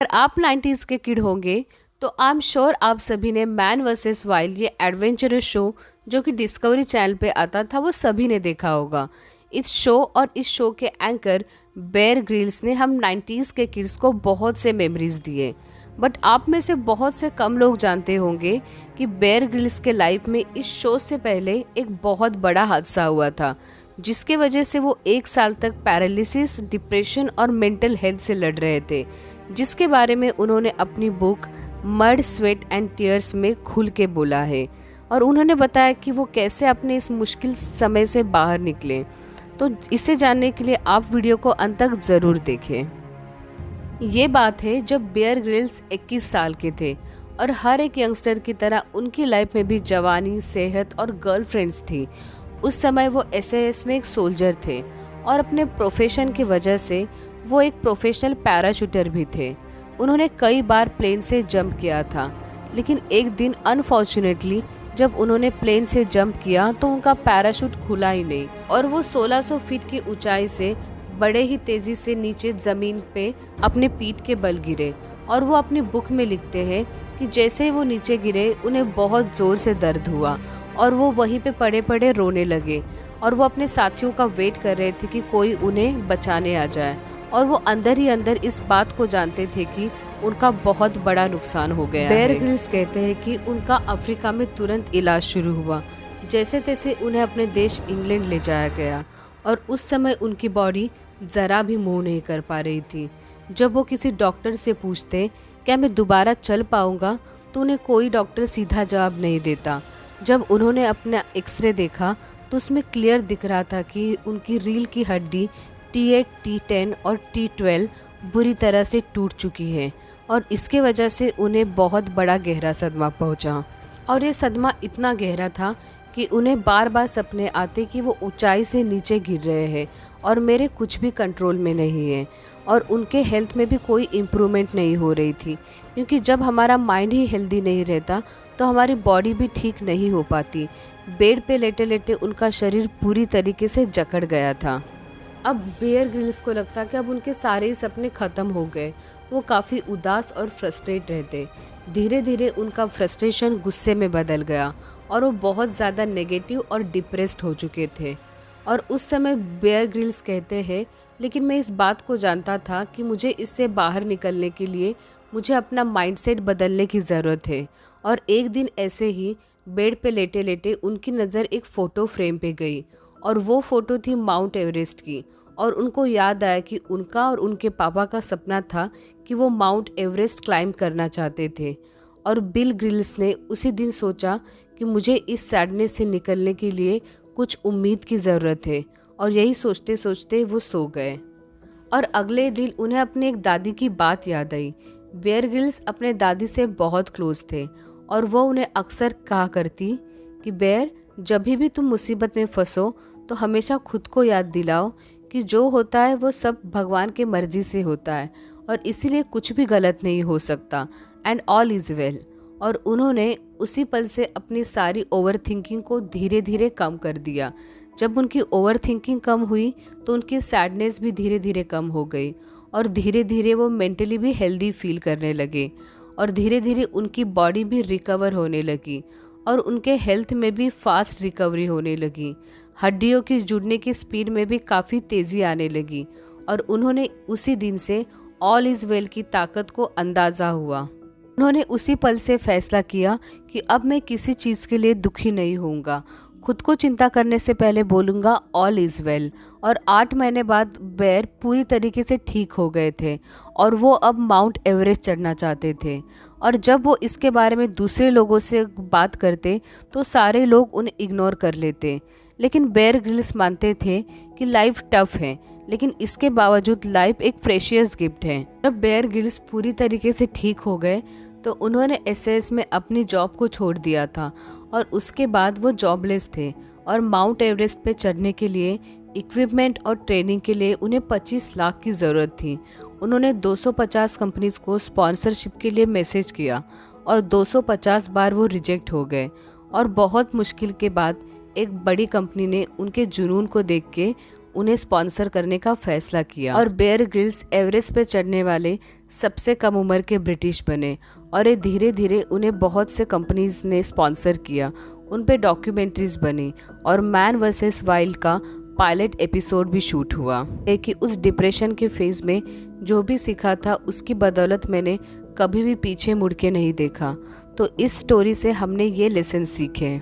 अगर आप 90s के किड होंगे तो आई एम श्योर आप सभी ने मैन वर्सेस वाइल्ड, ये एडवेंचरस शो जो कि डिस्कवरी चैनल पे आता था, वो सभी ने देखा होगा। इस शो और इस शो के एंकर बेयर ग्रिल्स ने हम 90s के किड्स को बहुत से मेमोरीज दिए। बट आप में से बहुत से कम लोग जानते होंगे कि बेयर ग्रिल्स के लाइफ में इस शो से पहले एक बहुत बड़ा हादसा हुआ था, जिसके वजह से वो 1 साल तक पैरालिसिस, डिप्रेशन और मेंटल हेल्थ से लड़ रहे थे, जिसके बारे में उन्होंने अपनी book mud, sweat and tears में खुल के बोला है। और उन्होंने बताया कि वो कैसे अपने इस मुश्किल समय से बाहर निकले। तो इसे जानने के लिए आप वीडियो को अंत तक ज़रूर देखें। ये बात है जब बेयर ग्रिल्स 21 साल के थे और हर एक यंगस्टर की तरह उनकी लाइफ में भी जवानी, सेहत और गर्लफ्रेंड्स थी। उस समय वो एसएएस में एक सोल्जर थे और अपने प्रोफेशन की वजह से वो एक प्रोफेशनल पैराशूटर भी थे। उन्होंने कई बार प्लेन से जंप किया था, लेकिन एक दिन अनफॉर्चुनेटली जब उन्होंने प्लेन से जंप किया तो उनका पैराशूट खुला ही नहीं और वो 1600 फीट की ऊंचाई से बड़े ही तेजी से नीचे जमीन पे अपने पीठ के बल गिरे। और वो अपनी बुक में लिखते हैं कि जैसे ही वो नीचे गिरे उन्हें बहुत ज़ोर से दर्द हुआ और वो वहीं पे पड़े पड़े रोने लगे और वो अपने साथियों का वेट कर रहे थे कि कोई उन्हें बचाने आ जाए। और वो अंदर ही अंदर इस बात को जानते थे कि उनका बहुत बड़ा नुकसान हो गया है। बेयर ग्रिल्स कहते हैं कि उनका अफ्रीका में तुरंत इलाज शुरू हुआ। जैसे तैसे उन्हें अपने देश इंग्लैंड ले जाया गया और उस समय उनकी बॉडी ज़रा भी मूव नहीं कर पा रही थी। जब वो किसी डॉक्टर से पूछते क्या मैं दोबारा चल पाऊँगा, तो उन्हें कोई डॉक्टर सीधा जवाब नहीं देता। जब उन्होंने अपना एक्सरे देखा तो उसमें क्लियर दिख रहा था कि उनकी रीढ़ की हड्डी T8, T10 और T12 बुरी तरह से टूट चुकी है और इसके वजह से उन्हें बहुत बड़ा गहरा सदमा पहुंचा। और ये सदमा इतना गहरा था कि उन्हें बार बार सपने आते कि वो ऊंचाई से नीचे गिर रहे हैं और मेरे कुछ भी कंट्रोल में नहीं है। और उनके हेल्थ में भी कोई इम्प्रूवमेंट नहीं हो रही थी, क्योंकि जब हमारा माइंड ही हेल्दी नहीं रहता तो हमारी बॉडी भी ठीक नहीं हो पाती। बेड पे लेटे लेटे उनका शरीर पूरी तरीके से जकड़ गया था। अब बेयर ग्रिल्स को लगता कि अब उनके सारे ही सपने ख़त्म हो गए। वो काफ़ी उदास और फ्रस्ट्रेट रहते। धीरे धीरे उनका फ्रस्ट्रेशन गुस्से में बदल गया और वो बहुत ज़्यादा नेगेटिव और डिप्रेस्ड हो चुके थे। और उस समय बेयर ग्रिल्स कहते हैं, लेकिन मैं इस बात को जानता था कि मुझे इससे बाहर निकलने के लिए मुझे अपना माइंडसेट बदलने की ज़रूरत है। और एक दिन ऐसे ही बेड पे लेटे लेटे उनकी नज़र एक फ़ोटो फ्रेम पे गई और वो फ़ोटो थी माउंट एवरेस्ट की। और उनको याद आया कि उनका और उनके पापा का सपना था कि वो माउंट एवरेस्ट क्लाइंब करना चाहते थे। और बिल ग्रिल्स ने उसी दिन सोचा कि मुझे इस सैडनेस से निकलने के लिए कुछ उम्मीद की ज़रूरत है। और यही सोचते सोचते वो सो गए। और अगले दिन उन्हें अपने एक दादी की बात याद आई। बेयर ग्रिल्स अपने दादी से बहुत क्लोज थे और वो उन्हें अक्सर कहा करती कि बेयर, जब भी तुम मुसीबत में फंसो तो हमेशा खुद को याद दिलाओ कि जो होता है वो सब भगवान के मर्जी से होता है और इसीलिए कुछ भी गलत नहीं हो सकता, एंड ऑल इज़ वेल। और उन्होंने उसी पल से अपनी सारी ओवर थिंकिंग को धीरे धीरे कम कर दिया। जब उनकी ओवर थिंकिंग कम हुई तो उनकी सैडनेस भी धीरे धीरे कम हो गई और धीरे धीरे वो मेंटली भी हेल्दी फील करने लगे और धीरे धीरे उनकी बॉडी भी रिकवर होने लगी और उनके हेल्थ में भी फास्ट रिकवरी होने लगी। हड्डियों की जुड़ने की स्पीड में भी काफ़ी तेज़ी आने लगी और उन्होंने उसी दिन से ऑल इज़ वेल की ताकत को अंदाज़ा हुआ। उन्होंने उसी पल से फैसला किया कि अब मैं किसी चीज़ के लिए दुखी नहीं होऊंगा, खुद को चिंता करने से पहले बोलूँगा ऑल इज़ वेल। और 8 महीने बाद बेयर पूरी तरीके से ठीक हो गए थे और वो अब माउंट एवरेस्ट चढ़ना चाहते थे। और जब वो इसके बारे में दूसरे लोगों से बात करते तो सारे लोग उन्हें इग्नोर कर लेते। लेकिन बेयर ग्रिल्स मानते थे कि लाइफ टफ है, लेकिन इसके बावजूद लाइफ एक प्रेशियस गिफ्ट है। जब बेयर ग्रिल्स पूरी तरीके से ठीक हो गए तो उन्होंने एसएएस में अपनी जॉब को छोड़ दिया था और उसके बाद वो जॉबलेस थे और माउंट एवरेस्ट पे चढ़ने के लिए इक्विपमेंट और ट्रेनिंग के लिए उन्हें 25 लाख की ज़रूरत थी। उन्होंने 250 कंपनीज को स्पॉन्सरशिप के लिए मैसेज किया और 250 बार वो रिजेक्ट हो गए। और बहुत मुश्किल के बाद एक बड़ी कंपनी ने उनके जुनून को देख के उन्हें स्पॉन्सर करने का फैसला किया और बेयर ग्रिल्स एवरेस्ट पे चढ़ने वाले सबसे कम उम्र के ब्रिटिश बने और ये धीरे धीरे उन्हें बहुत से कंपनीज ने स्पॉन्सर किया। उन पे डॉक्यूमेंट्रीज बनी और मैन वर्सेस वाइल्ड का पायलट एपिसोड भी शूट हुआ। कि उस डिप्रेशन के फेज में जो भी सीखा था उसकी बदौलत मैंने कभी भी पीछे मुड़ के नहीं देखा। तो इस स्टोरी से हमने ये लेसन सीखे।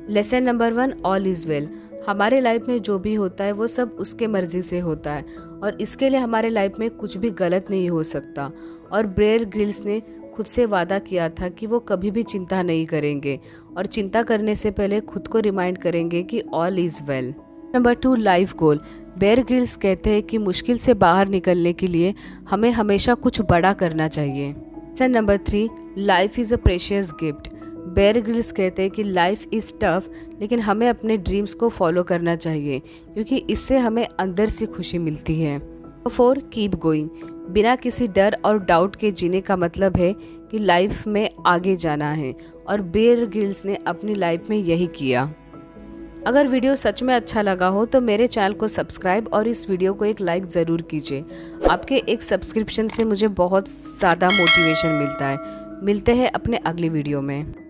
Lesson number 1, all is well. हमारे लाइफ में जो भी होता है वो सब उसके मर्जी से होता है और इसके लिए हमारे लाइफ में कुछ भी गलत नहीं हो सकता। और बेयर ग्रिल्स ने खुद से वादा किया था कि वो कभी भी चिंता नहीं करेंगे और चिंता करने से पहले खुद को रिमाइंड करेंगे कि all is well. Number 2, life goal. Bear Grylls कहते हैं कि मुश्किल से बाहर निकलने के लिए हमें हमेशा कुछ बड़ा करना चाहिए। Lesson number 3, life is a precious gift. Bear Grylls कहते हैं कि लाइफ इज़ टफ लेकिन हमें अपने ड्रीम्स को फॉलो करना चाहिए क्योंकि इससे हमें अंदर से खुशी मिलती है। 4, कीप गोइंग। बिना किसी डर और डाउट के जीने का मतलब है कि लाइफ में आगे जाना है और बेयर ग्रिल्स ने अपनी लाइफ में यही किया। अगर वीडियो सच में अच्छा लगा हो तो मेरे चैनल को सब्सक्राइब और इस वीडियो को एक लाइक ज़रूर कीजिए। आपके एक सब्सक्रिप्शन से मुझे बहुत ज़्यादा मोटिवेशन मिलता है। मिलते हैं अपने अगली वीडियो में।